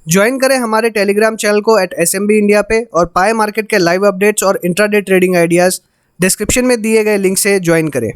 Join करें हमारे Telegram channel को @SMB इंडिया पे और पाए मार्केट के लाइव अपडेट्स और इंट्राडे ट्रेडिंग आइडियाज़ डिस्क्रिप्शन में दिए गए लिंक से ज्वाइन करें।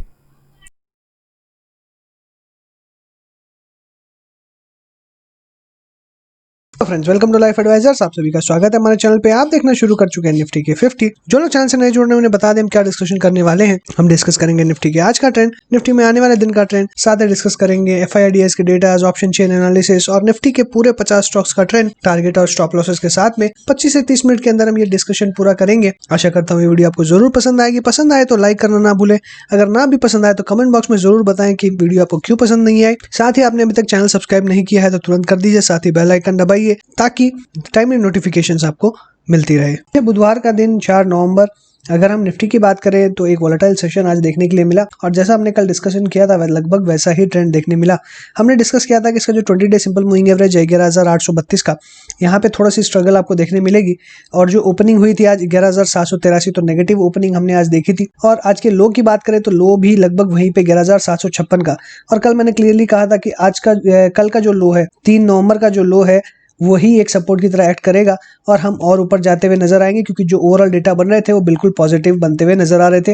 Friends, welcome to life advisors. आप सभी का स्वागत है हमारे चैनल पे। आप देखना शुरू कर चुके हैं निफ्टी के 50। जो लोग चैनल से नए जुड़ रहे हैं उन्हें बता दें हम क्या डिस्कशन करने वाले हैं। हम डिस्कस करेंगे निफ्टी के आज का ट्रेंड, निफ्टी में आने वाले दिन का ट्रेंड, साथ ही डिस्कस करेंगे FIDs के डेटा, ऑप्शन चेन एनालिसिस और निफ्टी के पूरे 50 स्टॉक्स का ट्रेंड, टारगेट और स्टॉप लॉसेस के साथ में 25 से 30 मिनट के अंदर हम ये डिस्कशन पूरा करेंगे। आशा करता हूँ ये वीडियो आपको जरूर पसंद आएगी। पसंद आए तो लाइक करना ना भूले, अगर ना भी पसंद आए तो कमेंट बॉक्स में जरूर बताएं कि वीडियो आपको क्यों पसंद नहीं आई। साथ ही आपने अभी तक चैनल सब्सक्राइब नहीं किया है तो तुरंत कर दीजिए, साथ ही बेल आइकन दबाइए ताकि टाइमली नोटिफिकेशंस आपको मिलती रहे। ये बुधवार का दिन 4 नवंबर। अगर हम निफ्टी की बात करें तो एक वोलेटाइल सेशन आज देखने के लिए मिला और जैसा हमने कल डिस्कशन किया था लगभग वैसा ही ट्रेंड देखने मिला। हमने डिस्कस किया था कि इसका जो 20 डे सिंपल मूविंग एवरेज है 11,832 का, यहाँ पे थोड़ा सी स्ट्रगल आपको देखने मिलेगी। और जो ओपनिंग हुई थी आज 11,783, तो नेगेटिव ओपनिंग हमने आज देखी थी। और आज के लो की बात करें तो लो भी लगभग वहीं पे 11,756 का। और कल मैंने क्लियरली कहा था कि आज का कल का जो लो है 3 नवंबर का जो लो है वही एक सपोर्ट की तरह एक्ट करेगा और हम और ऊपर जाते हुए नजर आएंगे, क्योंकि जो ओवरऑल डेटा बन रहे थे वो बिल्कुल पॉजिटिव बनते हुए नजर आ रहे थे।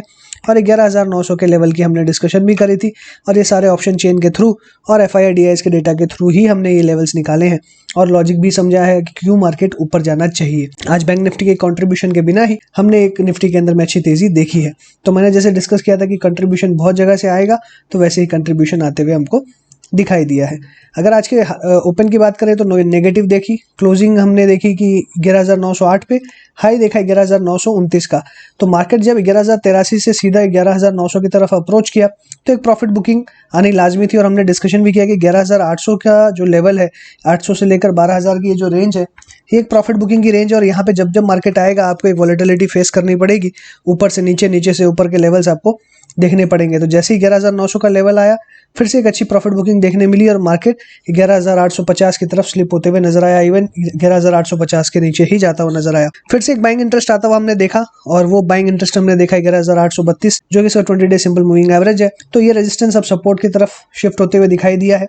और 11,900 के लेवल की हमने डिस्कशन भी करी थी और ये सारे ऑप्शन चेन के थ्रू और FIDs के डेटा के थ्रू ही हमने ये लेवल्स निकाले हैं और लॉजिक भी समझा है कि क्यों मार्केट ऊपर जाना चाहिए। आज बैंक निफ्टी के कंट्रीब्यूशन के बिना ही हमने एक निफ्टी के अंदर में अच्छी तेजी देखी है। तो मैंने जैसे डिस्कस किया था कि कंट्रीब्यूशन बहुत जगह से आएगा, तो वैसे ही कंट्रीब्यूशन आते हुए हमको दिखाई दिया है। अगर आज के ओपन की बात करें तो नेगेटिव देखी, क्लोजिंग हमने देखी कि 11,908 पे, हाई देखा 11,929 का। तो मार्केट जब 11,083 से सीधा 11,900 की तरफ अप्रोच किया तो एक प्रॉफिट बुकिंग आनी लाजमी थी। और हमने डिस्कशन भी किया कि 11,800 का जो लेवल है, 800 से लेकर 12,000 की ये जो रेंज है, ये एक प्रॉफिट बुकिंग की रेंज है। और यहाँ पे जब जब मार्केट आएगा आपको एक वॉलेटिलिटी फेस करनी पड़ेगी, ऊपर से नीचे, नीचे से ऊपर के लेवल्स आपको देखने पड़ेंगे। तो जैसे ही 11,900 का लेवल आया फिर से एक अच्छी प्रॉफिट बुकिंग देखने मिली और मार्केट 11,850 की तरफ स्लिप होते हुए नजर आया। इवन 11,850 के नीचे ही जाता हुआ नजर आया। फिर से एक बाइंग इंटरेस्ट आता हुआ हमने देखा और वो बाइंग इंटरेस्ट हमने देखा 11,832, जो कि इसका 20 डे सिंपल मूविंग एवरेज है। तो ये रेजिस्टेंस अब सपोर्ट की तरफ शिफ्ट होते हुए दिखाई दिया है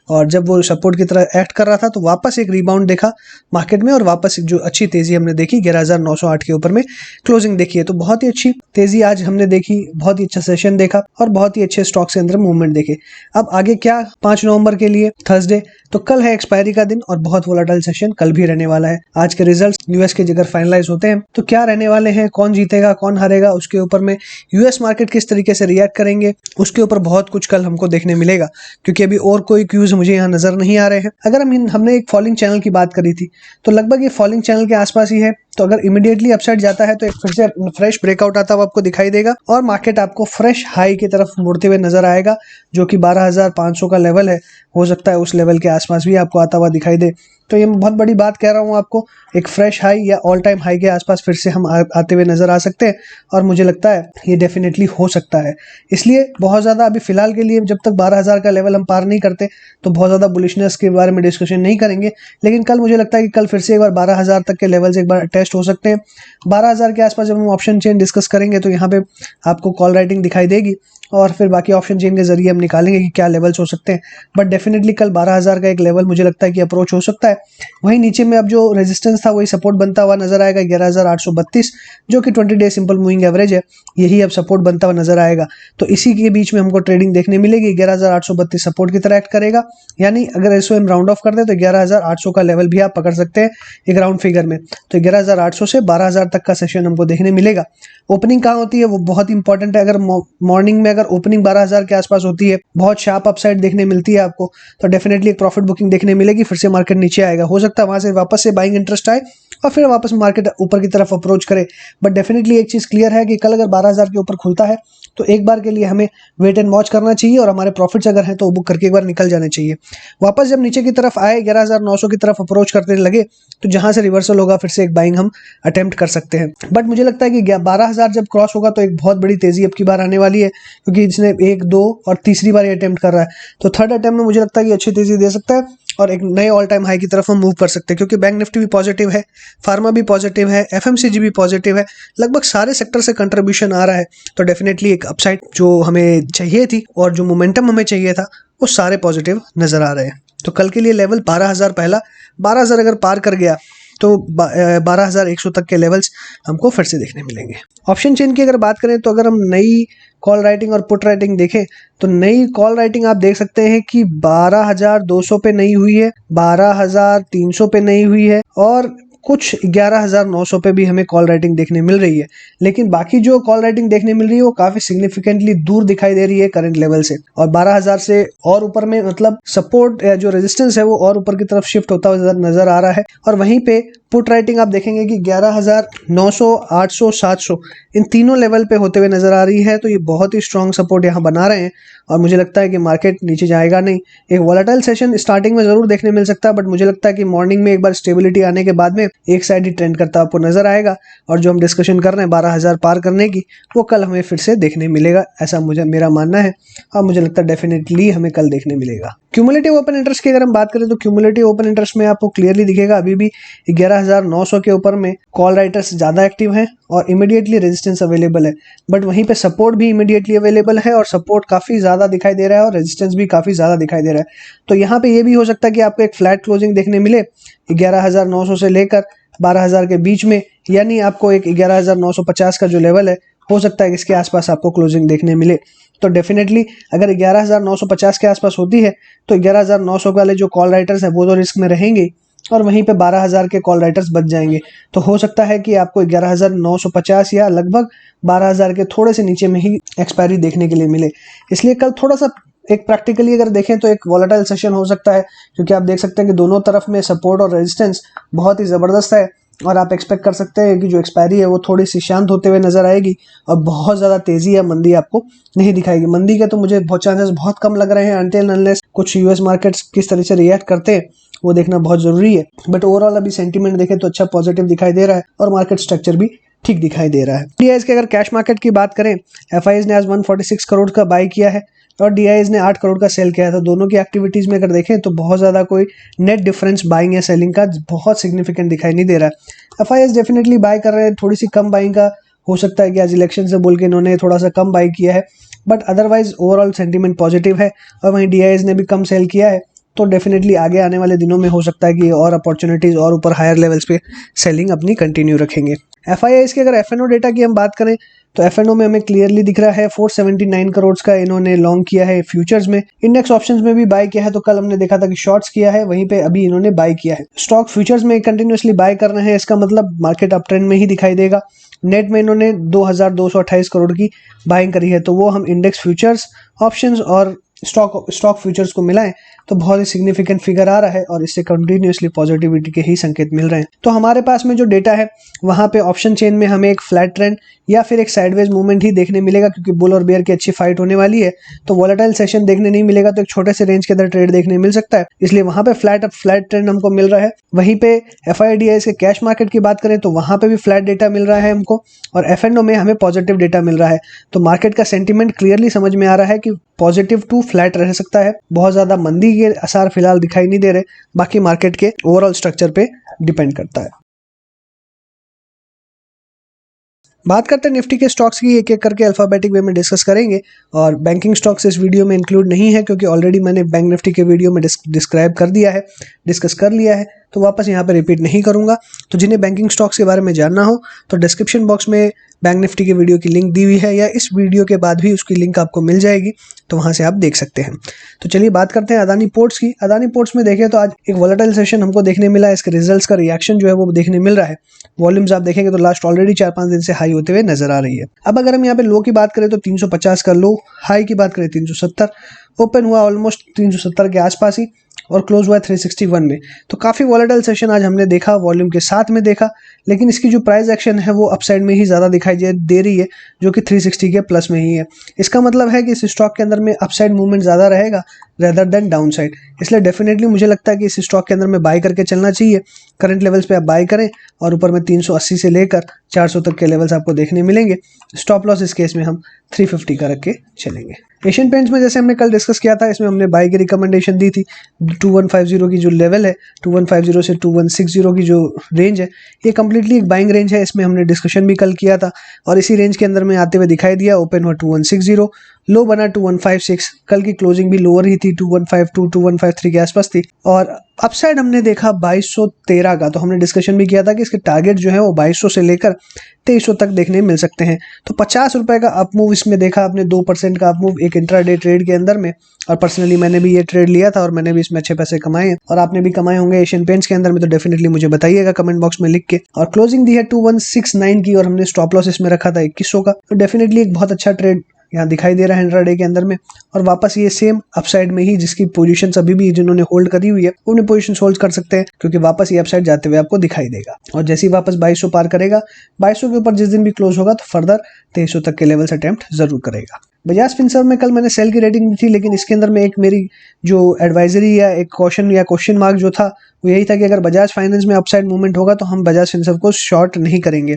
और जब वो सपोर्ट की तरह एक्ट कर रहा था तो वापस एक रिबाउंड देखा मार्केट में और वापस जो अच्छी तेजी हमने देखी 11,908 के ऊपर में क्लोजिंग देखी है। तो बहुत ही अच्छी तेजी आज हमने देखी, बहुत ही अच्छा सेशन देखा और बहुत ही अच्छे स्टॉक्स के अंदर मूवमेंट देखे। अब आगे क्या 5 नवंबर के लिए थर्सडे, तो कल है एक्सपायरी का दिन और बहुत वोलेटाइल सेशन कल भी रहने वाला है। आज के रिजल्ट्स यूएस के अगर फाइनलाइज होते हैं तो क्या रहने वाले हैं, कौन जीतेगा कौन हारेगा, उसके ऊपर में यूएस मार्केट किस तरीके से रिएक्ट करेंगे, उसके ऊपर बहुत कुछ कल हमको देखने मिलेगा। क्योंकि अभी और कोई क्यूज मुझे यहाँ नजर नहीं आ रहे हैं। अगर हमने एक फॉलिंग चैनल की बात करी थी तो लगभग ये फॉलिंग चैनल के आसपास ही है। तो अगर इमीडिएटली अपसाइड जाता है तो एक फिर से फ्रेश ब्रेकआउट आता हुआ आपको दिखाई देगा और मार्केट आपको फ्रेश हाई की तरफ मुड़ते हुए नजर आएगा, जो कि 12,500 का लेवल है। हो सकता है उस लेवल के आसपास भी आपको आता हुआ दिखाई दे। तो ये बहुत बड़ी बात कह रहा हूँ आपको, एक फ्रेश हाई या ऑल टाइम हाई के आसपास फिर से हम आते हुए नजर आ सकते हैं और मुझे लगता है ये डेफिनेटली हो सकता है। इसलिए बहुत ज़्यादा अभी फिलहाल के लिए जब तक 12,000 का लेवल हम पार नहीं करते तो बहुत ज़्यादा बुलिशनेस के बारे में डिस्कशन नहीं करेंगे। लेकिन कल मुझे लगता है कि कल फिर से एक बार 12,000 तक के लेवल्स एक बार टेस्ट हो सकते हैं। 12,000 के आसपास जब हम ऑप्शन चेन डिस्कस करेंगे तो यहाँ पे आपको कॉल राइटिंग दिखाई देगी और फिर बाकी ऑप्शन चेन के जरिए हम निकालेंगे कि क्या लेवल्स हो सकते हैं। बट डेफिनेटली कल 12,000 का एक लेवल मुझे लगता है कि अप्रोच हो सकता है। वहीं नीचे में अब जो रेजिस्टेंस था वही सपोर्ट बनता हुआ नजर आएगा 11,832, जो कि 20 डे सिंपल मूविंग एवरेज है, यही अब सपोर्ट बनता हुआ नजर आएगा। तो इसी के बीच में हमको ट्रेडिंग देखने मिलेगी। 11,832 सपोर्ट की तरह एक्ट करेगा, यानी अगर इसको हम राउंड ऑफ कर दे तो 11,800 का लेवल भी आप पकड़ सकते हैं एक राउंड फिगर में। तो 11,800 से 12,000 तक का सेशन हमको देखने मिलेगा। ओपनिंग कहाँ होती है वो बहुत इंपॉर्टेंट है। अगर मॉर्निंग में अगर ओपनिंग 12,000 के आसपास होती है, बहुत शार्प अपसाइड देखने मिलती है आपको, तो डेफिनेटली एक प्रॉफिट बुकिंग देखने मिलेगी, फिर से मार्केट नीचे आएगा। हो सकता है वहां से वापस से बाइंग इंटरेस्ट आए और फिर वापस मार्केट ऊपर की तरफ अप्रोच करे। बट डेफिनेटली एक चीज क्लियर है कि कल अगर 12,000 के ऊपर खुलता है तो एक बार के लिए हमें वेट एंड वॉच करना चाहिए और हमारे प्रॉफिट्स अगर हैं तो बुक करके एक बार निकल जाने चाहिए। वापस जब नीचे की तरफ आए 11,900 की तरफ अप्रोच करने लगे तो जहां से रिवर्सल होगा फिर से एक बाइंग हम अटेम्प्ट कर सकते हैं। बट मुझे लगता है कि 12,000 जब क्रॉस होगा तो एक बहुत बड़ी तेजी अब की बार आने वाली है, क्योंकि इसने 1, 2 और तीसरी बार ये अटेम्प्ट कर रहा है। तो थर्ड अटेम्प्ट में मुझे लगता है कि अच्छी तेजी दे सकता है और एक नए ऑल टाइम हाई की तरफ हम मूव कर सकते हैं, क्योंकि बैंक निफ्टी भी पॉजिटिव है, फार्मा भी पॉजिटिव है, FMCG भी पॉजिटिव है, लगभग सारे सेक्टर से कंट्रीब्यूशन आ रहा है। तो डेफिनेटली एक अपसाइड जो हमें चाहिए थी और जो मोमेंटम हमें चाहिए था वो सारे पॉजिटिव नजर आ रहे हैं। तो कल के लिए लेवल 12,000 पहला, 12,000 अगर पार कर गया तो 12,100 तक के लेवल्स हमको फिर से देखने मिलेंगे। ऑप्शन चेन की अगर बात करें तो अगर हम नई कॉल राइटिंग और पुट राइटिंग देखें तो नई कॉल राइटिंग आप देख सकते हैं कि 12,200 पे नई हुई है, 12,300 पे नई हुई है और कुछ 11,900 पे भी हमें कॉल राइटिंग देखने मिल रही है। लेकिन बाकी जो कॉल राइटिंग देखने मिल रही है वो काफी सिग्निफिकेंटली दूर दिखाई दे रही है करंट लेवल से, और 12,000 से और ऊपर में मतलब सपोर्ट या जो रेजिस्टेंस है वो और ऊपर की तरफ शिफ्ट होता हुआ नजर आ रहा है। और वहीं पे पुट राइटिंग आप देखेंगे कि 11,900, 800, 700 इन तीनों लेवल पे होते हुए नजर आ रही है। तो ये बहुत ही स्ट्रॉन्ग सपोर्ट यहाँ बना रहे हैं और मुझे लगता है कि मार्केट नीचे जाएगा नहीं। एक वॉलेटाइल सेशन स्टार्टिंग में जरूर देखने मिल सकता है, बट मुझे लगता है कि मॉर्निंग में एक बार स्टेबिलिटी आने के बाद में एक साइड ही ट्रेंड करता आपको नजर आएगा, और जो हम डिस्कशन कर रहे हैं 12,000 पार करने की, वो कल हमें फिर से देखने मिलेगा, ऐसा मेरा मानना है। और मुझे लगता है डेफिनेटली हमें कल देखने मिलेगा। क्यूमुलेटिव ओपन इंटरेस्ट की अगर हम बात करें तो क्यूमुलेटिव ओपन इंटरेस्ट में आपको क्लियरली दिखेगा अभी भी 11,900 के ऊपर में कॉल राइटर्स ज्यादा एक्टिव हैं और इमीडिएटली रेजिस्टेंस अवेलेबल है, बट वहीं पे सपोर्ट भी इमीडिएटली अवेलेबल है और सपोर्ट काफी ज्यादा दिखाई दे रहा है और रेजिस्टेंस भी काफी ज्यादा दिखाई दे रहा है। तो यहाँ पे ये भी हो सकता है कि आपको एक फ्लैट क्लोजिंग देखने मिले 11,900 से लेकर 12,000 के बीच में, यानी आपको एक 11,950 का जो लेवल है हो सकता है कि इसके आसपास आपको क्लोजिंग देखने मिले। तो डेफिनेटली अगर 11,950 के आसपास होती है तो 11,900 वाले जो कॉल राइटर्स हैं वो तो रिस्क में रहेंगे और वहीं पे 12,000 के कॉल राइटर्स बच जाएंगे। तो हो सकता है कि आपको 11,950 या लगभग 12,000 के थोड़े से नीचे में ही एक्सपायरी देखने के लिए मिले। इसलिए कल थोड़ा सा एक प्रैक्टिकली अगर देखें तो एक वॉलेटाइल सेशन हो सकता है, क्योंकि आप देख सकते हैं कि दोनों तरफ में सपोर्ट और रेजिस्टेंस बहुत ही ज़बरदस्त है और आप एक्सपेक्ट कर सकते हैं कि जो एक्सपायरी है वो थोड़ी सी शांत होते हुए नजर आएगी और बहुत ज़्यादा तेज़ी या मंदी आपको नहीं दिखाएगी। मंदी के तो मुझे बहुत चांसेस बहुत कम लग रहे हैं अनटिल अनलेस कुछ यूएस मार्केट्स किस तरह से रिएक्ट करते हैं वो देखना बहुत ज़रूरी है। बट ओवरऑल अभी सेंटीमेंट देखें तो अच्छा पॉजिटिव दिखाई दे रहा है और मार्केट स्ट्रक्चर भी ठीक दिखाई दे रहा है। डीआईएस के अगर कैश मार्केट की बात करें, एफआईएस ने आज 146 करोड़ का बाई किया है और डीआईएस ने 8 करोड़ का सेल किया था। दोनों की एक्टिविटीज में अगर देखें तो बहुत ज़्यादा कोई नेट डिफरेंस बाइंग या सेलिंग का बहुत सिग्निफिकेंट दिखाई नहीं दे रहा है। एफआईएस डेफिनेटली बाय कर रहे हैं, थोड़ी सी कम बाइंग का हो सकता है कि आज इलेक्शन से बोल के इन्होंने थोड़ा सा कम बाई किया है, but otherwise overall sentiment positive है। और वहीं डीआईएस ने भी कम सेल किया है, तो डेफिनेटली आगे आने वाले दिनों में हो सकता है कि और अपॉर्चुनिटीज और ऊपर हायर लेवल्स पे सेलिंग अपनी कंटिन्यू रखेंगे। एफआईआईस के अगर एफएनओ डेटा की हम बात करें तो एफएनओ में हमें क्लियरली दिख रहा है 479 करोड़ का इन्होंने लॉन्ग किया है फ्यूचर्स में। इंडेक्स ऑप्शंस में भी बाय किया है, तो कल हमने देखा था कि शॉर्ट्स किया है, वहीं पे अभी इन्होंने बाय किया है। स्टॉक फ्यूचर्स में कंटिन्यूसली बाय कर रहे हैं, इसका मतलब मार्केट अप ट्रेंड में ही दिखाई देगा। नेट में इन्होंने 2,228 करोड़ की बाइंग करी है, तो वो हम इंडेक्स फ्यूचर्स, ऑप्शंस और स्टॉक फ्यूचर्स को मिलाएं तो बहुत ही सिग्निफिकेंट फिगर आ रहा है और इससे कंटिन्यूसली पॉजिटिविटी के ही संकेत मिल रहे हैं। तो हमारे पास में जो डेटा है वहां पे ऑप्शन चेन में हमें एक फ्लैट ट्रेंड या फिर एक साइडवेज मूवमेंट ही देखने मिलेगा, क्योंकि बुल और बेयर की अच्छी फाइट होने वाली है। तो वॉलेटाइल सेशन देखने नहीं मिलेगा, तो एक छोटे से रेंज के अंदर ट्रेड देखने मिल सकता है, इसलिए वहां पे फ्लैट ट्रेंड हमको मिल रहा है। वहीं पे एफआईडीआईएस के कैश मार्केट की बात करें तो वहां पे भी फ्लैट डेटा मिल रहा है हमको, और एफएनओ में हमें पॉजिटिव डेटा मिल रहा है। तो मार्केट का सेंटीमेंट क्लियरली समझ में आ रहा है कि पॉजिटिव टू फ्लैट रह सकता है, बहुत ज्यादा मंदी के आसार फिलहाल दिखाई नहीं दे रहे, बाकी मार्केट के ओवरऑल स्ट्रक्चर पे डिपेंड करता है। बात करते हैं निफ्टी के स्टॉक्स की, एक एक करके अल्फाबेटिक वे में डिस्कस करेंगे। और बैंकिंग स्टॉक्स इस वीडियो में इंक्लूड नहीं है, क्योंकि ऑलरेडी मैंने बैंक निफ्टी के वीडियो में डिस्क्राइब कर दिया है, डिस्कस कर लिया है, तो वापस यहाँ पे रिपीट नहीं करूंगा। तो जिन्हें बैंकिंग स्टॉक्स के बारे में जानना हो तो डिस्क्रिप्शन बॉक्स में बैंक निफ्टी की वीडियो की लिंक दी हुई है, या इस वीडियो के बाद भी उसकी लिंक आपको मिल जाएगी, तो वहां से आप देख सकते हैं। तो चलिए बात करते हैं अदानी पोर्ट्स की। अदानी पोर्ट्स में देखें तो आज एक वॉलेटाइल सेशन हमको देखने मिला है, इसके रिजल्ट्स का रिएक्शन जो है वो देखने मिल रहा है। वॉल्यूम्स आप देखेंगे तो लास्ट ऑलरेडी 4-5 दिन से हाई होते हुए नजर आ रही है। अब अगर हम यहाँ पे लो की बात करें तो 350 का लो, हाई की बात करें 370, ओपन हुआ ऑलमोस्ट 370 के आसपास ही और क्लोज हुआ 361 में। तो काफी वॉलेटाइल सेशन आज हमने देखा, वॉल्यूम के साथ में देखा, लेकिन इसकी जो प्राइस एक्शन है वो अपसाइड में ही ज्यादा दिखाई दे रही है, जो कि 360 के प्लस में ही है। इसका मतलब है कि इस स्टॉक के अंदर में अपसाइड मूवमेंट ज्यादा रहेगा रेदर देन डाउन साइड, इसलिए डेफिनेटली मुझे लगता है कि इस स्टॉक के अंदर में बाय करके चलना चाहिए। करंट लेवल्स पे आप बाय करें और ऊपर में 380 से लेकर 400 तक के लेवल्स आपको देखने मिलेंगे। स्टॉप लॉस इस केस में हम 350 का रख के चलेंगे। एशियन पेंट्स में जैसे हमने कल डिस्कस किया था, इसमें हमने बाय की रिकमेंडेशन दी थी। 2150 की जो लेवल है, 2150 से 2160 की जो रेंज है, ये कंप्लीटली एक बाइंग रेंज है। इसमें हमने डिस्कशन भी कल किया था और इसी रेंज के अंदर में आते हुए दिखाई दिया। ओपन हुआ 2160, लो बना 2156, कल की क्लोजिंग भी लोअर ही थी 2152 2153 के आसपास थी और अपसाइड हमने देखा 2213 का। तो हमने डिस्कशन भी किया था कि इसके टारगेट जो है वो 2200 से लेकर 2300 तक देखने मिल सकते हैं। तो 50 रुपए का अप मूव इसमें देखा आपने, 2% का अप मूव एक इंट्राडे ट्रेड के अंदर में। और पर्सनली मैंने भी ये ट्रेड लिया था और मैंने भी इसमें अच्छे पैसे कमाए हैं और आपने भी कमाए होंगे एशियन पेंट्स के अंदर में। तो डेफिनेटली मुझे बताइएगा कमेंट बॉक्स में लिख के। और क्लोजिंग दी है 2169 की और हमने स्टॉप लॉस इसमें रखा था 2100 का। तो डेफिनेटली एक बहुत अच्छा ट्रेड यहाँ दिखाई दे रहा है इंट्राडे के अंदर में। और वापस ये सेम अपसाइड में ही जिसकी पोजीशन अभी भी जिन्होंने होल्ड करी हुई है उन्हें पोजीशन होल्ड कर सकते हैं, क्योंकि वापस ये अपसाइड जाते हुए आपको दिखाई देगा। और जैसे ही वापस 2200 पार करेगा, 2200 के ऊपर जिस दिन भी क्लोज होगा तो फर्दर 2300 तक के लेवल्स अटेम्प्ट जरूर करेगा। बजाज फिनसर्व में कल मैंने सेल की रेटिंग दी थी, लेकिन इसके अंदर में एक मेरी जो एडवाइजरी या एक क्वेश्चन या क्वेश्चन मार्क जो था वो यही था कि अगर बजाज फाइनेंस में अपसाइड मूवमेंट होगा तो हम बजाज फिनसर्व को शॉर्ट नहीं करेंगे।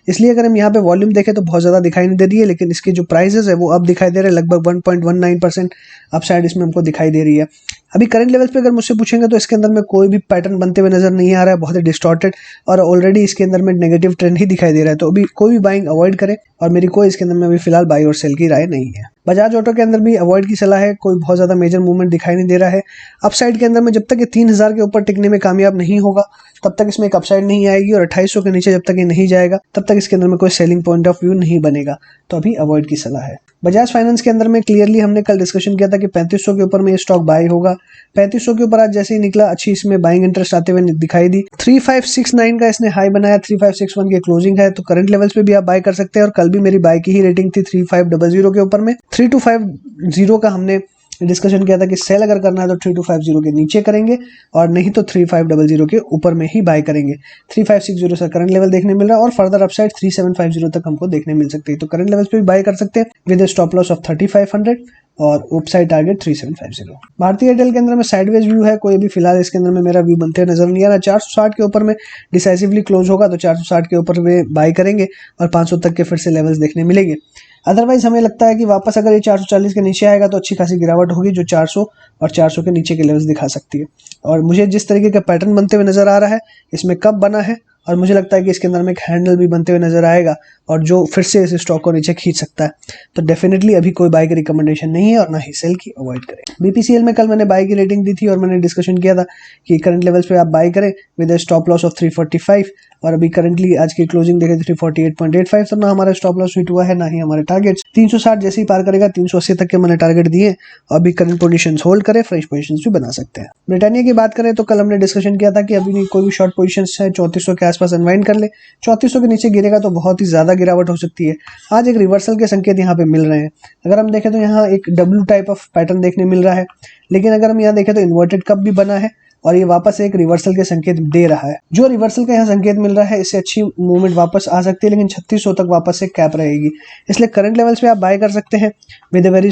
इसलिए अगर हम यहाँ पे वॉल्यूम देखें तो बहुत ज़्यादा दिखाई नहीं दे रही है, लेकिन इसके जो प्राइसेस है वो अब दिखाई दे रहे हैं, लगभग 1.19% अपसाइड इसमें हमको दिखाई दे रही है। अभी करंट लेवल्स पे अगर मुझसे पूछेंगे तो इसके अंदर में कोई भी पैटर्न बनते हुए नजर नहीं आ रहा है, बहुत ही डिस्टॉर्टेड और ऑलरेडी इसके अंदर में नेगेटिव ट्रेंड ही दिखाई दे रहा है। तो अभी कोई भी बाइंग अवॉइड करें और मेरी कोई इसके अंदर में अभी फिलहाल बाई और सेल की राय नहीं है। बजाज ऑटो के अंदर भी अवॉइड की सलाह है, कोई बहुत ज़्यादा मेजर मूवमेंट दिखाई नहीं दे रहा है। अपसाइड के अंदर में जब तक ये 3000 के ऊपर टिकने में कामयाब नहीं होगा तब तक इसमें एक अपसाइड नहीं आएगी और 2800 के नीचे जब तक ये नहीं जाएगा तब तक इसके अंदर में कोई सेलिंग पॉइंट ऑफ व्यू नहीं बनेगा। तो अभी अवॉइड की सलाह है। बजाज फाइनेंस के अंदर में क्लियरली हमने कल डिस्कशन किया था कि 3500 के ऊपर में ये स्टॉक बाय होगा। 3500 के ऊपर आज जैसे ही निकला अच्छी इसमें बाइंग इंटरेस्ट आते हुए दिखाई दी। 3569 का इसने हाई बनाया, 3561 की क्लोजिंग है। तो करंट लेवल्स पे भी आप बाय कर सकते हैं और कल भी मेरी बाय की ही रेटिंग थी 3500 के ऊपर में। 3250 का हमने डिस्कशन किया था कि सेल अगर करना है तो 3250 के नीचे करेंगे और नहीं तो 3500 के ऊपर में ही बाय करेंगे। 3560 से करंट लेवल देखने मिल रहा है और फर्दर अपसाइड 3750 तक हमको देखने मिल सकती है। तो करंट लेवल्स पे भी बाय कर सकते हैं विद स्टॉप लॉस ऑफ 3500 और अपसाइड टारगेट 3750। भारतीय एयरटेल के अंदर में साइडवेज व्यू है, कोई भी फिलहाल इसके अंदर में मेरा व्यू बनते नजर नहीं आ रहा। 460 के ऊपर में डिसाइसिवली क्लोज होगा तो 460 के ऊपर में बाय करेंगे और 500 तक के फिर से लेवल्स देखने मिलेंगे। अदरवाइज हमें लगता है कि वापस अगर ये 440 के नीचे आएगा तो अच्छी खासी गिरावट होगी जो 400 और 400 के नीचे के लेवल्स दिखा सकती है। और मुझे जिस तरीके का पैटर्न बनते हुए नजर आ रहा है इसमें कब बना है और मुझे लगता है कि इसके अंदर में एक हैंडल भी बनते हुए नजर आएगा और जो फिर से इस स्टॉक को नीचे खींच सकता है। तो डेफिनेटली अभी कोई बाय की रिकमेंडेशन नहीं है और ना ही सेल की, अवॉइड करें। बीपीसीएल में कल मैंने बाय की रेटिंग दी थी और मैंने डिस्कशन किया था कि करंट लेवल्स पे आप बाय करें विद स्टॉप लॉस ऑफ 345 और अभी करंटली आज की क्लोजिंग देखें 348.85। तो ना हमारा स्टॉप लॉस हिट हुआ है ना ही हमारे टारगेट्स। 360 जैसे ही पार करेगा 380 तक के मैंने टारगेट दिए और अभी करंट पोजीशंस होल्ड करें, फ्रेश पोजीशंस भी बना सकते हैं। ब्रिटानिया की बात करें तो कल हमने डिस्कशन किया था कि अभी नहीं कोई भी शॉर्ट पोजीशंस है 3400 के आसपास अनवाइंड कर ले। 3400 के नीचे गिरेगा तो बहुत ही ज्यादा गिरावट हो सकती है। आज एक रिवर्सल के संकेत यहाँ पे मिल रहे हैं। अगर हम देखें तो यहाँ एक डब्ल्यू टाइप ऑफ पैटर्न देखने मिल रहा है, लेकिन अगर हम यहाँ देखें तो इन्वर्टेड कप भी बना है और ये वापस एक रिवर्सल के संकेत दे रहा है। जो रिवर्सल का यहाँ संकेत मिल रहा है इससे अच्छी मूवमेंट वापस आ सकती है, लेकिन 3600 तक वापस से कैप रहेगी। इसलिए करंट लेवल्स पे आप बाय कर सकते हैं with a very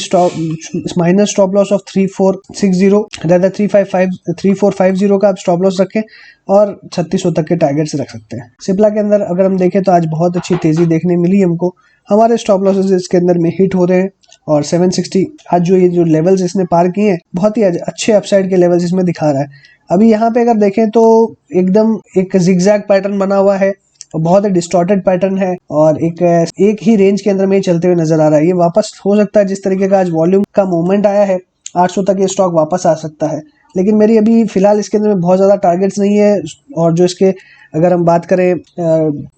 minor stop loss of 3460 rather 3450 का आप स्टॉप लॉस रखें और 3600 तक के टारगेट्स रख सकते हैं। सिप्ला के अंदर अगर हम देखें तो आज बहुत अच्छी तेजी देखने मिली हमको। हमारे स्टॉप लॉसेस इसके अंदर में हिट हो रहे हैं और 760 आज जो ये जो लेवल्स इसने पार किए हैं बहुत ही अच्छे अपसाइड के लेवल्स इसमें दिखा रहा है। अभी यहाँ पे अगर देखें तो एकदम एक जिगजैग पैटर्न बना हुआ है, बहुत ही डिस्टॉर्टेड पैटर्न है और एक ही रेंज के अंदर में चलते हुए नजर आ रहा है। ये वापस हो सकता है जिस तरीके का आज वॉल्यूम का मूवमेंट आया है 800 तक ये स्टॉक वापस आ सकता है, लेकिन मेरी अभी फिलहाल इसके अंदर में बहुत ज़्यादा टारगेट्स नहीं है। और जो इसके अगर हम बात करें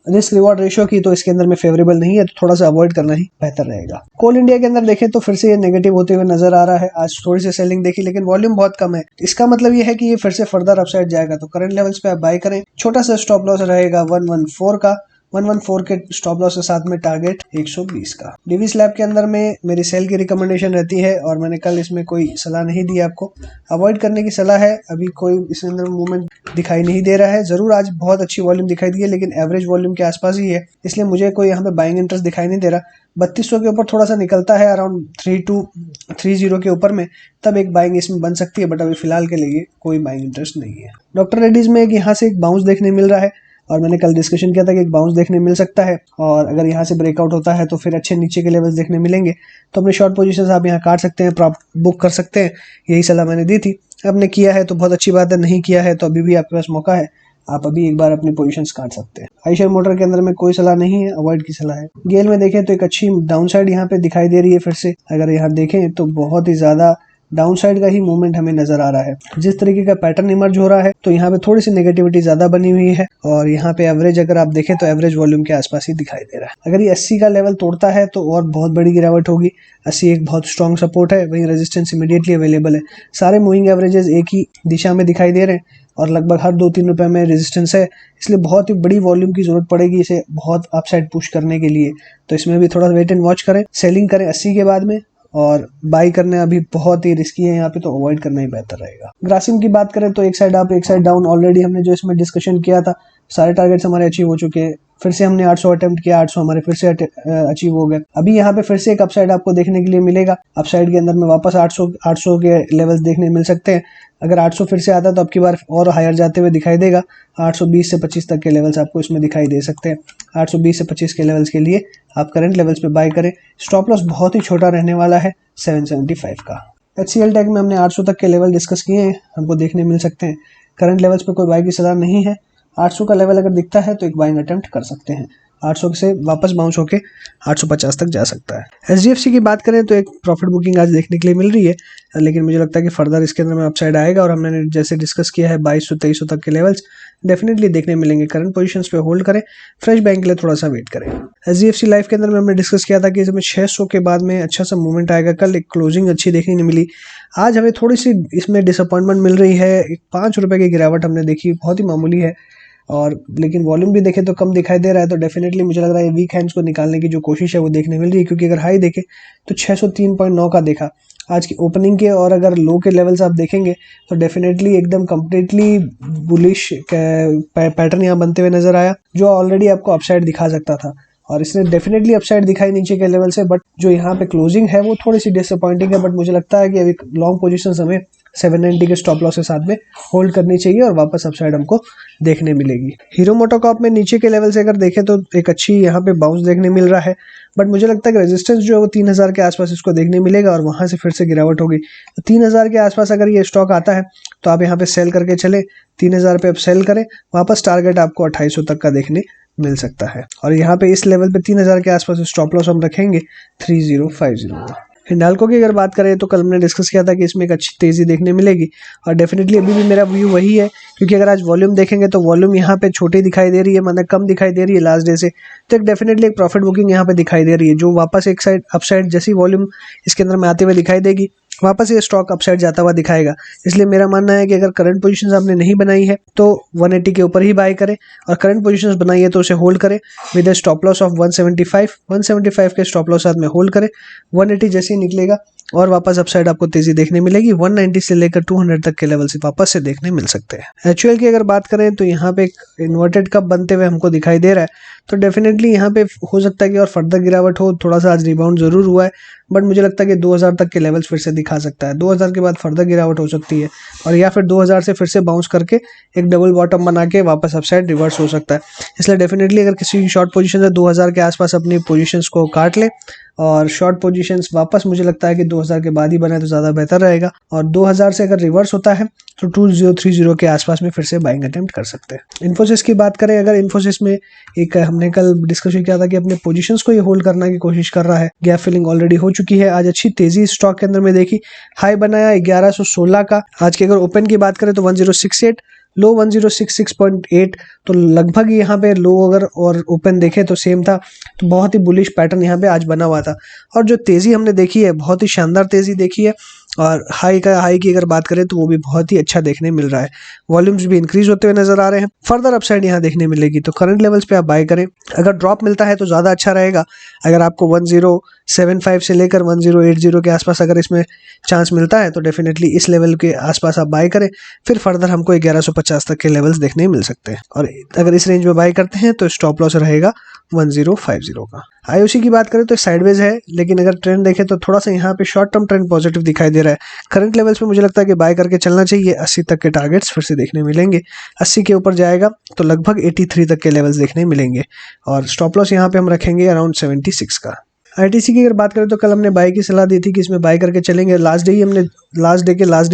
रिस्क रिवॉर्ड रेशियो की तो इसके अंदर में फेवरेबल नहीं है, तो थोड़ा सा अवॉइड करना ही बेहतर रहेगा। कोल इंडिया के अंदर देखें तो फिर से ये नेगेटिव होते हुए नजर आ रहा है। आज थोड़ी सी सेलिंग देखी लेकिन वॉल्यूम बहुत कम है। इसका मतलब ये है कि ये फिर से फर्दर अपसाइड जाएगा। तो करंट लेवल्स पे आप बाय करें। छोटा सा स्टॉप लॉस रहेगा 114 का, 114 के स्टॉप लॉस के साथ में टारगेट 120 का। डिवीस लैब के अंदर में मेरी सेल की रिकमेंडेशन रहती है और मैंने कल इसमें कोई सलाह नहीं दी आपको, अवॉइड करने की सलाह है। अभी कोई इसके अंदर मूवमेंट दिखाई नहीं दे रहा है। जरूर आज बहुत अच्छी वॉल्यूम दिखाई दी है लेकिन एवरेज वॉल्यूम के आसपास ही है, इसलिए मुझे कोई यहाँ पे बाइंग इंटरेस्ट दिखाई नहीं दे रहा। 3200 के ऊपर थोड़ा सा निकलता है अराउंड 3230 के ऊपर में, तब एक बाइंग इसमें बन सकती है, बट अभी फिलहाल के लिए कोई बाइंग इंटरेस्ट नहीं है। डॉक्टर रेड्डीज में यहाँ से एक बाउंस देखने मिल रहा है और मैंने कल डिस्कशन किया था कि एक बाउंस देखने मिल सकता है और अगर यहाँ से ब्रेकआउट होता है तो फिर अच्छे नीचे के लेवल्स देखने मिलेंगे। तो अपने शॉर्ट पोजीशंस आप यहाँ काट सकते हैं, प्रॉफिट बुक कर सकते हैं। यही सलाह मैंने दी थी, आपने किया है तो बहुत अच्छी बात है, नहीं किया है तो अभी भी आपके पास मौका है आप अभी एक बार अपनी पोजीशंस काट सकते हैं। आयशर मोटर के अंदर में कोई सलाह नहीं है, अवॉइड की सलाह है। गेल में देखें तो एक अच्छी डाउन साइड यहाँ पे दिखाई दे रही है। फिर से अगर यहाँ देखें तो बहुत ही ज्यादा डाउन साइड का ही मूवमेंट हमें नजर आ रहा है। जिस तरीके का पैटर्न इमर्ज हो रहा है तो यहाँ पे थोड़ी सी नेगेटिविटी ज्यादा बनी हुई है और यहाँ पे एवरेज अगर आप देखें तो एवरेज वॉल्यूम के आसपास ही दिखाई दे रहा है। अगर ये 80 का लेवल तोड़ता है तो और बहुत बड़ी गिरावट होगी। 80 एक बहुत स्ट्रॉन्ग सपोर्ट है, वहीं रेजिस्टेंस इमीडिएटली अवेलेबल है। सारे मूविंग एवरेजेस एक ही दिशा में दिखाई दे रहे हैं और लगभग हर 2-3 रुपए में रेजिस्टेंस है, इसलिए बहुत ही बड़ी वॉल्यूम की जरूरत पड़ेगी इसे बहुत अपसाइड पुश करने के लिए। तो इसमें भी थोड़ा वेट एंड वॉच करें, सेलिंग करें 80 के बाद में, और बाई करना अभी बहुत ही रिस्की है यहाँ पे, तो अवॉइड करना ही बेहतर रहेगा। ग्रासिम की बात करें तो एक साइड अप एक साइड डाउन, ऑलरेडी हमने जो इसमें डिस्कशन किया था सारे टारगेट्स हमारे अचीव हो चुके हैं। फिर से हमने 800 अटेम्प्ट किया, 800 हमारे फिर से अचीव हो गए। अभी यहाँ पे फिर से एक अपसाइड आपको देखने के लिए मिलेगा। अपसाइड के अंदर में वापस 800 के लेवल्स देखने मिल सकते हैं। अगर 800 फिर से आता है तो अब की बार और हायर जाते हुए दिखाई देगा। 820 से 25 तक के लेवल्स आपको इसमें दिखाई दे सकते हैं। 820 से 25 के लेवल्स के लिए आप करंट लेवल्स पे बाय करें। स्टॉप लॉस बहुत ही छोटा रहने वाला है 775 का। HCL टैग में हमने 800 तक के लेवल डिस्कस किए हैं, हमको देखने मिल सकते हैं। करंट लेवल्स पे कोई बाय की सलाह नहीं है। 800 का लेवल अगर दिखता है तो एक बाइंग अटेम्प्ट कर सकते हैं। 800 से वापस बाउंस होके 850 तक जा सकता है। SGFC की बात करें तो एक प्रॉफिट बुकिंग आज देखने के लिए मिल रही है, लेकिन मुझे लगता है कि फर्दर इसके अंदर में अपसाइड आएगा और हमने जैसे डिस्कस किया है 2200-2300 तक के लेवल्स डेफिनेटली देखने मिलेंगे। करंट पोजीशंस पे होल्ड करें, फ्रेश बैंक के लिए थोड़ा सा वेट करें। SGFC लाइफ के अंदर में हमने डिस्कस किया था कि इसमें 600 के बाद में अच्छा सा मूवमेंट आएगा। कल एक क्लोजिंग अच्छी देखने नहीं मिली, आज हमें थोड़ी सी इसमें डिसअपॉइंटमेंट मिल रही है। 5 रुपए की गिरावट हमने देखी, बहुत ही मामूली है, और लेकिन वॉल्यूम भी देखें तो कम दिखाई दे रहा है। तो डेफिनेटली मुझे लग रहा है वीक हैंड्स को निकालने की जो कोशिश है वो देखने मिल रही है, क्योंकि अगर हाई देखें तो 603.9 का देखा आज की ओपनिंग के, और अगर लो के लेवल्स आप देखेंगे तो डेफिनेटली एकदम कंप्लीटली बुलिश पैटर्न यहाँ बनते हुए नजर आया, जो ऑलरेडी आपको अपसाइड दिखा सकता था, और इसने डेफिनेटली अपसाइड दिखाई नीचे के लेवल से। बट जो यहाँ पे क्लोजिंग है वो थोड़ी सी डिसअपॉइंटिंग है। बट मुझे लगता है कि अभी लॉन्ग पोजीशंस हमें 790 के स्टॉप लॉस के साथ में होल्ड करनी चाहिए और वापस अपसाइड हमको देखने मिलेगी। हीरो मोटोकॉर्प में नीचे के लेवल से अगर देखें तो एक अच्छी यहाँ पे बाउंस देखने मिल रहा है, बट मुझे लगता है कि रेजिस्टेंस जो है वो 3000 के आसपास इसको देखने मिलेगा और वहां से फिर से गिरावट होगी। तो 3000 के आसपास अगर ये स्टॉक आता है तो आप यहाँ पे सेल करके चले, 3000 पे आप सेल करें, वापस टारगेट आपको 2800 तक का देखने मिल सकता है। और यहाँ पे इस लेवल पे 3000 के आसपास स्टॉप लॉस हम रखेंगे 3050 का। हिंडाल्को की अगर बात करें तो कल हमने डिस्कस किया था कि इसमें एक अच्छी तेजी देखने मिलेगी, और डेफिनेटली अभी भी मेरा व्यू वही है, क्योंकि अगर आज वॉल्यूम देखेंगे तो वॉल्यूम यहाँ पे छोटी दिखाई दे रही है, मतलब कम दिखाई दे रही है लास्ट डे से। तो एक डेफिनेटली एक प्रॉफिट बुकिंग यहाँ पे दिखाई दे रही है, जो वापस एक साइड अपसाइड जैसी वॉल्यूम इसके अंदर में आते हुए दिखाई देगी, वापस ये स्टॉक अपसाइड जाता हुआ दिखाएगा। इसलिए मेरा मानना है कि अगर करंट पोजीशंस आपने नहीं बनाई है तो 180 के ऊपर ही बाय करें, और करंट पोजीशंस बनाई है तो उसे होल्ड करें with a stop loss of 175 के स्टॉप लॉस साथ में होल्ड करें। 180 जैसे ही निकलेगा और वापस अपसाइड आपको तेजी देखने मिलेगी। 190 से लेकर 200 तक के लेवल से वापस से देखने मिल सकते हैं। HUL की अगर बात करें तो यहाँ पे एक इन्वर्टेड कप बनते हुए हमको दिखाई दे रहा है, तो डेफिनेटली यहाँ पे हो सकता है कि और फर्दर गिरावट हो। थोड़ा सा आज रिबाउंड जरूर हुआ है, बट मुझे लगता है कि 2000 तक के लेवल्स फिर से दिखा सकता है। 2000 के बाद फर्दर गिरावट हो सकती है, और या फिर 2000 से फिर से बाउंस करके एक डबल बॉटम बना के वापस अपसाइड रिवर्स हो सकता है। इसलिए डेफिनेटली अगर किसी शॉर्ट पोजीशन है 2000 के आसपास अपनी पोजीशंस को काट ले, और शॉर्ट पोजीशंस वापस मुझे लगता है कि 2000 के बाद ही बने तो ज़्यादा बेहतर रहेगा। और 2000 से अगर रिवर्स होता है तो 2030 के आसपास में फिर से बाइंग अटेम्प्ट कर सकते हैं। इन्फोसिस की बात करें, अगर इन्फोसिस में एक हमने कल डिस्कशन किया था कि अपने पोजीशंस को ये होल्ड करने की कोशिश कर रहा है। गैप फिलिंग ऑलरेडी हो चुकी है, आज अच्छी तेजी स्टॉक के अंदर में देखी, हाई बनाया 1116 का। आज की अगर ओपन की बात करें तो 1068, लो 1066.8, तो लगभग यहाँ पे लो अगर और ओपन देखें तो सेम था। तो बहुत ही बुलिश पैटर्न यहाँ पे आज बना हुआ था, और जो तेजी हमने देखी है बहुत ही शानदार तेजी देखी है। और हाई की अगर बात करें तो वो भी बहुत ही अच्छा देखने मिल रहा है। वॉल्यूम्स भी इंक्रीज होते हुए नजर आ रहे हैं, फर्दर अपसाइड यहाँ देखने मिलेगी। तो करंट लेवल्स पे आप बाय करें, अगर ड्रॉप मिलता है तो ज़्यादा अच्छा रहेगा। अगर आपको 1075 से लेकर 1080 के आसपास अगर इसमें चांस मिलता है तो डेफिनेटली इस लेवल के आसपास आप बाय करें, फिर फर्दर हमको 1150 तक के लेवल्स देखने मिल सकते हैं। और अगर इस रेंज में बाय करते हैं तो स्टॉप लॉस रहेगा 1050 का। IOC की बात करें तो साइडवेज है, लेकिन अगर ट्रेंड देखें तो थोड़ा सा यहाँ पे शॉर्ट टर्म ट्रेंड पॉजिटिव दिखाई दे रहा है। करंट लेवल्स पे मुझे लगता है कि बाय करके चलना चाहिए। 80 तक के टारगेट्स फिर से देखने मिलेंगे। 80 के ऊपर जाएगा तो लगभग 83 तक के लेवल्स देखने मिलेंगे, और स्टॉप लॉस यहाँ पे हम रखेंगे अराउंड 76 का। ITC की अगर बात करें तो कल हमने बाय की सलाह दी थी कि इसमें बाय करके चलेंगे। लास्ट डे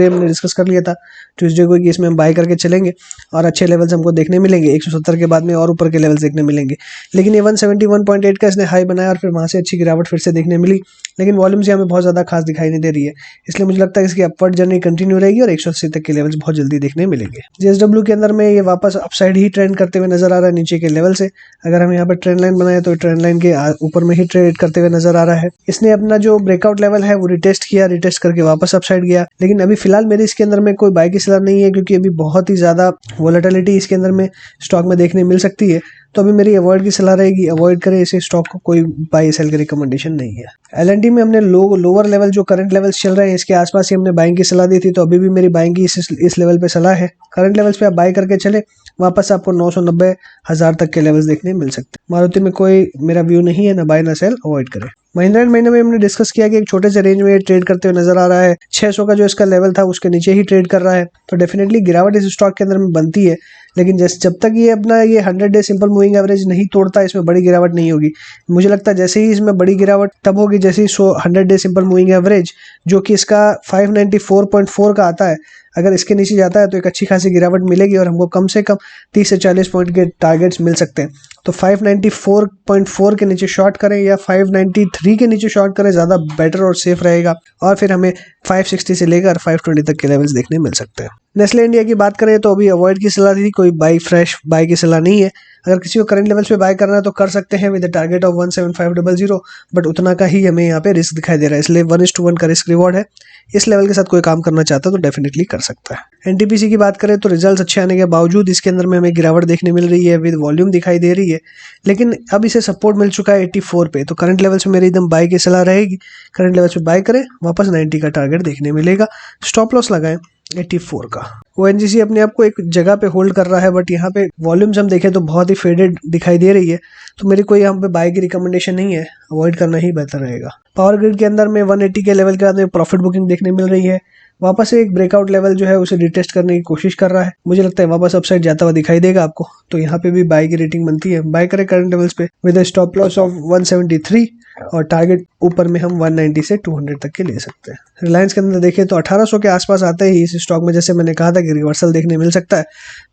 हमने डिस्कस कर लिया था ट्यूसडे को कि इसमें हम बाय करके चलेंगे और अच्छे लेवल्स हमको देखने मिलेंगे। 170 के बाद में और ऊपर के लेवल्स देखने मिलेंगे। लेकिन ये 171.8 का इसने हाई बनाया और फिर वहाँ से अच्छी गिरावट फिर से देखने मिली, लेकिन वॉल्यूम्स यहाँ पे बहुत ज़्यादा खास दिखाई नहीं दे रही है। इसलिए मुझे लगता है इसकी अपवर्ड जर्नी कंटिन्यू रहेगी और 180 तक के लेवल्स बहुत जल्दी देखने मिलेंगे। जेएसडब्ल्यू के अंदर में ये वापस अपसाइड ही ट्रेंड करते हुए नजर आ रहा है नीचे के लेवल से। अगर हम यहाँ पे ट्रेंड लाइन बनाए तो ट्रेंड लाइन के ऊपर में ही ट्रेड करते हुए नजर आ रहा है। इसने अपना जो ब्रेकआउट लेवल है वो रिटेस्ट किया, रिटेस्ट करके वापस अपसाइड गया। लेकिन अभी फिलहाल मेरी इसके अंदर में कोई बाय की सलाह नहीं है, क्योंकि अभी बहुत ही ज्यादा वोलेटिलिटी इसके अंदर में स्टॉक में देखने मिल सकती है। तो अभी मेरी अवॉइड की सलाह रहेगी, अवॉइड करें इसे स्टॉक को, कोई बाई सेल की रिकमेंडेशन नहीं है। एलएनटी में हमने लोअर लेवल जो करंट लेवल्स चल रहे हैं इसके आसपास ही हमने बाइंग की सलाह दी थी, तो अभी भी मेरी बाइंग की इस लेवल पे सलाह है। करंट लेवल्स पे आप बाय करके चले, वापस आपको 990,000 तक के लेवल्स देखने मिल सकते हैं। मारुति में कोई मेरा व्यू नहीं है, ना बाय ना सेल, अवॉइड करें। महिंद्रा एंड महिंद्रा में हमने डिस्कस किया कि एक छोटे से रेंज में ट्रेड करते हुए नजर आ रहा है। 600 का जो इसका लेवल था उसके नीचे ही ट्रेड कर रहा है, तो डेफिनेटली गिरावट इस स्टॉक के अंदर में बनती है। लेकिन जब तक ये अपना ये 100 डे सिंपल मूविंग एवरेज नहीं तोड़ता, इसमें बड़ी गिरावट नहीं होगी। मुझे लगता है जैसे ही इसमें बड़ी गिरावट तब होगी जैसे ही 100 डे सिंपल मूविंग एवरेज जो कि इसका 594.4 का आता है, अगर इसके नीचे जाता है तो एक अच्छी खासी गिरावट मिलेगी और हमको कम से कम 30 से 40 पॉइंट के टारगेट्स मिल सकते हैं। तो 594.4 के नीचे शॉर्ट करें या 593 के नीचे शॉर्ट करें, ज़्यादा बेटर और सेफ रहेगा। और फिर हमें 560 से लेकर 520 तक के लेवल्स देखने मिल सकते हैं। नेस्ले इंडिया की बात करें तो अभी अवॉइड की सलाह थी, कोई फ्रेश बाय की सलाह नहीं है। अगर किसी को करंट लेवल्स पे बाय करना है तो कर सकते हैं with the target of 17500, but उतना का ही हमें यहाँ पे रिस्क दिखाई दे रहा है, इसलिए 1:1 का रिस्क रिवॉर्ड है। इस लेवल के साथ कोई काम करना चाहता है तो डेफिनेटली कर सकता है। एनटीपीसी की बात करें तो रिजल्ट्स अच्छे आने के बावजूद इसके अंदर में हमें गिरावट देखने मिल रही है, विद वॉल्यूम दिखाई दे रही है, लेकिन अब इसे सपोर्ट मिल चुका है 84 पे। तो करंट लेवल्स पे मेरी एकदम बाय की सलाह रहेगी, करंट लेवल्स पे बाय करें, वापस 90 का टारगेट देखने मिलेगा। स्टॉप लॉस लगाएं 84 का। ओएनजीसी अपने आप को एक जगह पे होल्ड कर रहा है, बट यहाँ पे वॉल्यूम्स हम देखें तो बहुत ही फेडेड दिखाई दे रही है, तो मेरी कोई यहाँ पे बाय की रिकमेंडेशन नहीं है, अवॉइड करना ही बेहतर रहेगा। पावर ग्रिड के अंदर में 180 के लेवल के बाद में प्रॉफिट बुकिंग देखने मिल रही है। वापस से एक ब्रेकआउट लेवल जो है उसे रिटेस्ट करने की कोशिश कर रहा है, मुझे लगता है वापस अपसाइड जाता हुआ दिखाई देगा आपको, तो यहाँ पे भी बाय की रेटिंग बनती है। बाय करें करंट लेवल्स पे विद स्टॉप लॉस ऑफ 173 और टारगेट ऊपर में हम 190 से 200 तक के ले सकते हैं। रिलायंस के अंदर देखें तो 1800 के आसपास आते ही इस स्टॉक में जैसे मैंने कहा था कि रिवर्सल देखने मिल सकता है।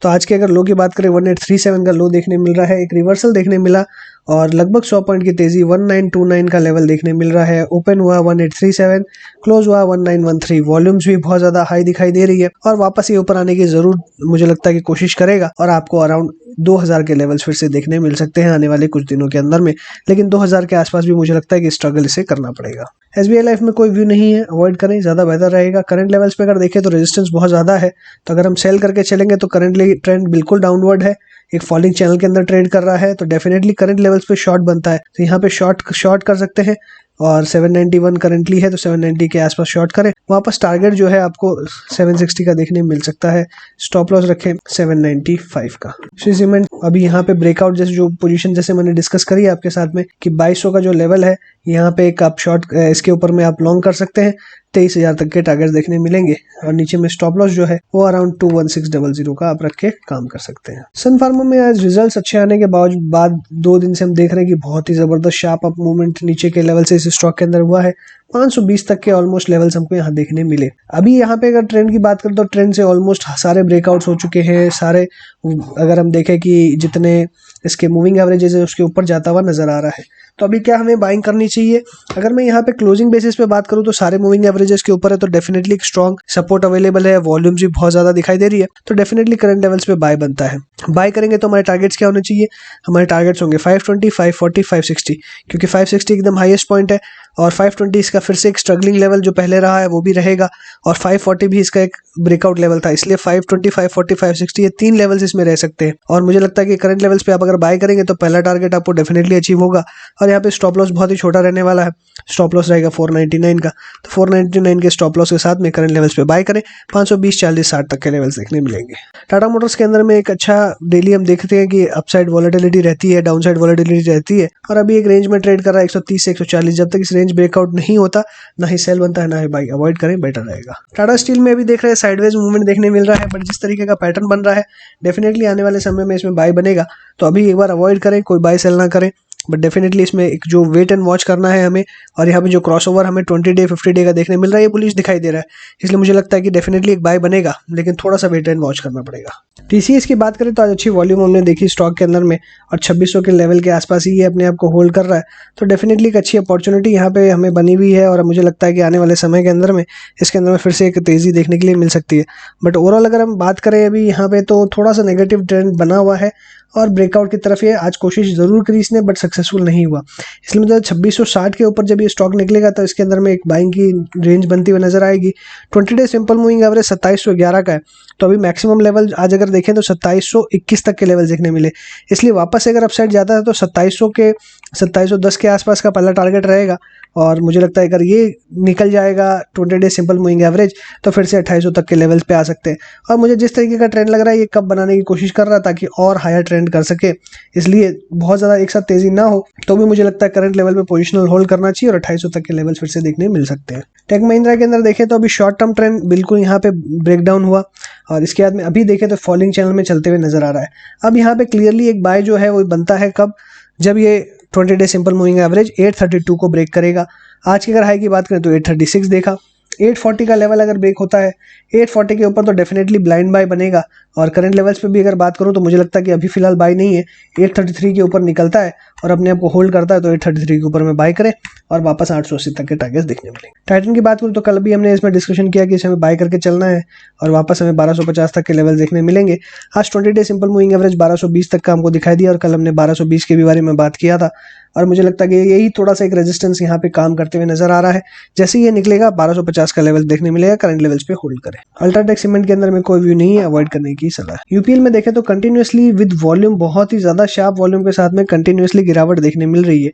तो आज के अगर लो की बात करें 1837 का लो देखने मिल रहा है, एक रिवर्सल देखने मिला और लगभग 100 पॉइंट की तेजी 1929 का लेवल देखने मिल रहा है। ओपन हुआ 1837, क्लोज हुआ 1913। वॉल्यूम्स भी बहुत ज्यादा हाई दिखाई दे रही है और वापस ये ऊपर आने की जरूर मुझे लगता है कि कोशिश करेगा और आपको अराउंड 2000 के लेवल्स फिर से देखने मिल सकते हैं आने वाले कुछ दिनों के अंदर में, लेकिन 2000 के आसपास भी मुझे लगता है कि स्ट्रगल इसे करना पड़ेगा। एसबीआई लाइफ में कोई व्यू नहीं है, अवॉइड करें, ज्यादा बेहतर रहेगा। करंट लेवल्स पे अगर देखें तो रेजिस्टेंस बहुत ज्यादा है, तो अगर हम सेल करके चलेंगे तो करंटली ट्रेंड बिल्कुल डाउनवर्ड है, एक फॉलिंग चैनल के अंदर ट्रेड कर रहा है, तो डेफिनेटली करंट लेवल्स पे शॉर्ट बनता है, तो यहाँ पे शॉर्ट कर सकते हैं। और 791 करंटली है तो 790 के आसपास शॉर्ट करें, वापस टारगेट जो है आपको 760 का देखने मिल सकता है। स्टॉप लॉस रखें 795 का। श्री सीमेंट अभी यहाँ पे ब्रेकआउट जैसे जो पोजीशन जैसे मैंने डिस्कस करी आपके साथ में कि 2200 का जो लेवल है यहाँ पे एक आप शॉर्ट इसके ऊपर में आप लॉन्ग कर सकते हैं, 23,000 तक के टारगेट्स देखने मिलेंगे और नीचे में स्टॉप लॉस जो है वो अराउंड 21600 का आप रख के काम कर सकते हैं। सन फार्मा में आज रिजल्ट्स अच्छे आने के बाद 2 दिन से हम देख रहे हैं कि बहुत ही जबरदस्त शार्प अप मूवमेंट नीचे के लेवल से इस स्टॉक के अंदर हुआ है। 520 तक के ऑलमोस्ट लेवल्स हमको यहाँ देखने मिले। अभी यहाँ पे अगर ट्रेंड की बात करें तो ट्रेंड से ऑलमोस्ट सारे ब्रेकआउट्स हो चुके हैं, सारे अगर हम देखें कि जितने इसके मूविंग एवरेजेस है उसके ऊपर जाता हुआ नजर आ रहा है। तो अभी क्या हमें बाइंग करनी चाहिए? अगर मैं यहाँ पे क्लोजिंग बेसिस पे बात करूँ तो सारे मूविंग एवरेजेस के ऊपर है, तो डेफिनेटली एक स्ट्रॉन्ग सपोर्ट अवेलेबल है, वॉल्यूम्स भी बहुत ज्यादा दिखाई दे रही है, तो डेफिनेटली करंट लेवल्स पे बाय बनता है। बाय करेंगे तो हमारे टारगेट्स क्या होने चाहिए? हमारे टारगेट्स होंगे 520, 540, 560, क्योंकि 560 एकदम हाईएस्ट पॉइंट है और 520 इसका फिर से एक स्ट्रगलिंग लेवल जो पहले रहा है वो भी रहेगा और 540 भी इसका एक ब्रेकआउट लेवल था, इसलिए 520, 540, 560 ये 3 लेवल्स इसमें रह सकते हैं। और मुझे लगता है कि करंट लेवल्स पे आप अगर बाय करेंगे तो पहला टारगेट आपको डेफिनेटली अचीव होगा और यहाँ पे स्टॉप लॉस बहुत ही छोटा रहने वाला है, स्टॉप लॉस रहेगा 499 का, तो 499 के स्टॉप लॉस के साथ में करंट लेवल्स पे बाय करें, 520, 40, 60 तक के लेवल्स देखने मिलेंगे। टाटा मोटर्स के अंदर में एक अच्छा डेली हम देखते हैं कि अपसाइड वॉलेटिलिटी रहती है, डाउनसाइड वॉलेटिलिटी रहती है और अभी एक रेंज में ट्रेड कर रहा है 130 से 140। जब तक इस रेंज ब्रेकआउट नहीं होता ना ही सेल बनता है ना ही बाई, अवॉइड करें, बेटर रहेगा। टाटा स्टील में भी देख रहे हैं साइडवेज मूवमेंट देखने मिल रहा है, बट जिस तरीके का पैटर्न बन रहा है डेफिनेटली आने वाले समय में इसमें बाय बनेगा, तो अभी एक बार अवॉइड करें, कोई बाय सेल ना करें। बट डेफिनेटली इसमें एक जो वेट एंड वॉच करना है हमें, और यहाँ पे जो क्रॉसओवर हमें 20 डे 50 डे का देखने मिल रहा है, ये बुलिश दिखाई दे रहा है, इसलिए मुझे लगता है कि डेफिनेटली एक बाय बनेगा, लेकिन थोड़ा सा वेट एंड वॉच करना पड़ेगा। टीसीएस की बात करें तो आज अच्छी वॉल्यूम हमने देखी स्टॉक के अंदर में, और 2600 के लेवल के आसपास ही ये अपने आप को होल्ड कर रहा है, तो डेफिनेटली एक अच्छी अपॉर्चुनिटी यहाँ पे हमें बनी हुई है, और मुझे लगता है कि आने वाले समय के अंदर में इसके अंदर में फिर से एक तेज़ी देखने के लिए मिल सकती है। बट ओवरऑल अगर हम बात करें अभी यहाँ पे, तो थोड़ा सा नेगेटिव ट्रेंड बना हुआ है, और ब्रेकआउट की तरफ ये आज कोशिश ज़रूर करी इसने, बट सक्सेसफुल नहीं हुआ। इसलिए मुझे 2660 के ऊपर जब ये स्टॉक निकलेगा तो इसके अंदर में एक बाइंग की रेंज बनती हुई नजर आएगी। 20 डे सिंपल मूविंग एवरेज 2711 का है, तो अभी मैक्सिमम लेवल आज अगर देखें तो 2721 तक के लेवल देखने मिले, इसलिए वापस से अगर अपसाइड जाता है तो 2710 के आसपास का पहला टारगेट रहेगा। और मुझे लगता है अगर ये निकल जाएगा 20 डे सिंपल मूविंग एवरेज, तो फिर से 2800 तक के लेवल्स पे आ सकते हैं। और मुझे जिस तरीके का ट्रेंड लग रहा है, ये कब बनाने की कोशिश कर रहा है ताकि और हायर ट्रेंड कर सके, इसलिए बहुत ज़्यादा एक साथ तेज़ी ना हो, तो भी मुझे लगता है करंट लेवल पे पोजिशनल होल्ड करना चाहिए, और 2800 तक के लेवल फिर से देखने मिल सकते हैं। टेक महिंद्रा के अंदर देखें तो अभी शॉर्ट टर्म ट्रेंड बिल्कुल यहाँ पे ब्रेकडाउन हुआ, और इसके बाद में अभी देखें तो फॉलिंग चैनल में चलते हुए नजर आ रहा है। अब यहाँ पे क्लियरली एक बाय जो है वो बनता है कब, जब ये 20 डे सिंपल मूविंग एवरेज 832 को ब्रेक करेगा। आज की अगर हाई की बात करें तो 836 देखा, 840 का लेवल अगर ब्रेक होता है 840 के ऊपर, तो डेफिनेटली ब्लाइंड बाय बनेगा। और करंट लेवल्स पे भी अगर बात करूं तो मुझे लगता है कि अभी फिलहाल बाय नहीं है, 833 के ऊपर निकलता है और अपने आप को होल्ड करता है तो 833 के ऊपर में बाय करें, और वापस 880 तक के टारगेट्स देखने मिलेंगे। टाइटन की बात करूं तो कल भी हमने इसमें डिस्कशन किया कि इसे हमें बाय करके चलना है, और वापस हमें 1250 तक के लेवल देखने मिलेंगे। आज 20 डे सिंपल मूविंग एवरेज 1220 तक का हमको दिखाई दिया, और कल हमने 1220 के भी बारे में बात किया था, और मुझे लगता है कि यही थोड़ा सा एक रेजिस्टेंस यहाँ पे काम करते हुए नजर आ रहा है। जैसे ही ये निकलेगा 1250 का लेवल देखने मिलेगा, करंट लेवल्स पे होल्ड करें। अल्ट्राटेक सीमेंट के अंदर में कोई व्यू नहीं है, अवॉइड करने की सलाह। यूपीएल में देखें तो कंटिन्यूअसली विद वॉल्यूम, बहुत ही ज्यादा शार्प वॉल्यूम के साथ में कंटिन्यूअसली गिरावट देखने मिल रही है।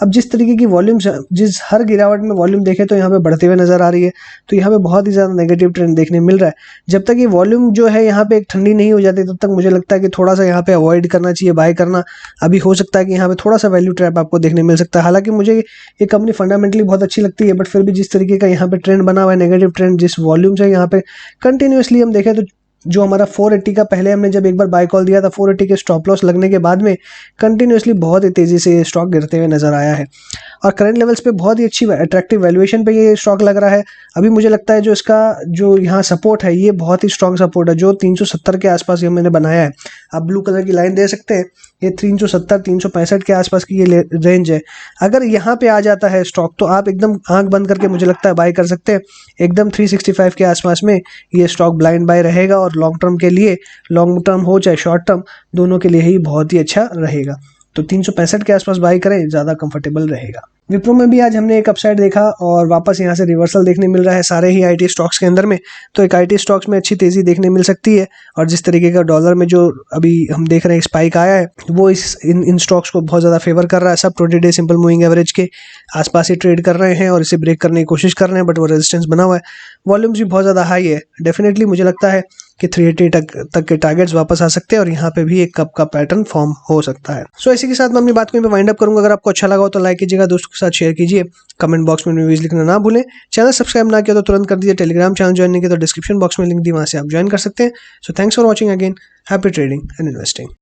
अब जिस तरीके की वॉल्यूम, जिस हर गिरावट में वॉल्यूम देखे तो यहाँ पे बढ़ते हुए नजर आ रही है, तो यहाँ पे बहुत ही ज्यादा नेगेटिव ट्रेंड देखने मिल रहा है। जब तक ये वॉल्यूम जो है यहाँ पे एक ठंडी नहीं हो जाती, तब तक मुझे लगता है कि थोड़ा सा यहाँ पे अवॉइड करना चाहिए बाय करना। अभी हो सकता है कि यहाँ पे थोड़ा सा वैल्यू ट्रैप आपको देखने मिल सकता है। हालांकि मुझे ये कंपनी फंडामेंटली बहुत अच्छी लगती है, बट फिर भी जिस तरीके का यहाँ पे ट्रेंड बना हुआ है, नेगेटिव ट्रेंड, जिस वॉल्यूम से यहाँ पे कंटिन्यूअसली हम देखें तो जो हमारा 480 का पहले हमने जब एक बार बाय कॉल दिया था, 480 के स्टॉप लॉस लगने के बाद में कंटिन्यूअसली बहुत ही तेजी से ये स्टॉक गिरते हुए नजर आया है, और करंट लेवल्स पे बहुत ही अच्छी अट्रैक्टिव वैल्यूएशन पे ये स्टॉक लग रहा है। अभी मुझे लगता है जो इसका जो यहाँ सपोर्ट है, ये बहुत ही स्ट्रॉन्ग सपोर्ट है, जो 370 के आसपास ये मैंने बनाया है। आप ब्लू कलर की लाइन दे सकते हैं, ये 370 365 के आसपास की ये रेंज है। अगर यहाँ पे आ जाता है स्टॉक, तो आप एकदम आंख बंद करके मुझे लगता है बाय कर सकते हैं। एकदम 365 के आसपास में ये स्टॉक ब्लाइंड बाय रहेगा, और लॉन्ग टर्म के लिए, लॉन्ग टर्म हो चाहे शॉर्ट टर्म, दोनों के लिए ही बहुत ही अच्छा रहेगा। तो 365 के आसपास बाय करें, ज़्यादा कंफर्टेबल रहेगा। विप्रो में भी आज हमने एक अपसाइड देखा, और वापस यहाँ से रिवर्सल देखने मिल रहा है सारे ही आईटी स्टॉक्स के अंदर में, तो एक आईटी स्टॉक्स में अच्छी तेज़ी देखने मिल सकती है। और जिस तरीके का डॉलर में जो अभी हम देख रहे हैं स्पाइक आया है, वो इन स्टॉक्स को बहुत ज़्यादा फेवर कर रहा है। सब 20 डे सिंपल मूविंग एवरेज के आसपास ही ट्रेड कर रहे हैं, और इसे ब्रेक करने की कोशिश कर रहे हैं, बट वो रेजिस्टेंस बना हुआ है। वॉल्यूम्स भी बहुत ज़्यादा हाई है। डेफिनेटली मुझे लगता है कि 380 तक के टारगेट्स वापस आ सकते हैं, और यहाँ पे भी एक कप का पैटर्न फॉर्म हो सकता है। सो इसी के साथ मैं अपनी बात को यहाँ पे वाइंड अप करूंगा। अगर आपको अच्छा लगा हो तो लाइक कीजिएगा, दोस्तों के साथ शेयर कीजिए, कमेंट बॉक्स में रिव्यूज लिखना ना भूलें। चैनल सब्सक्राइब ना किया तो तुरंत कर दीजिए। टेलीग्राम चैनल ज्वाइन नहीं किया तो डिस्क्रिप्शन बॉक्स में लिंक दी, वहाँ से आप ज्वाइन कर सकते हैं। So thanks for watching again. Happy trading and investing.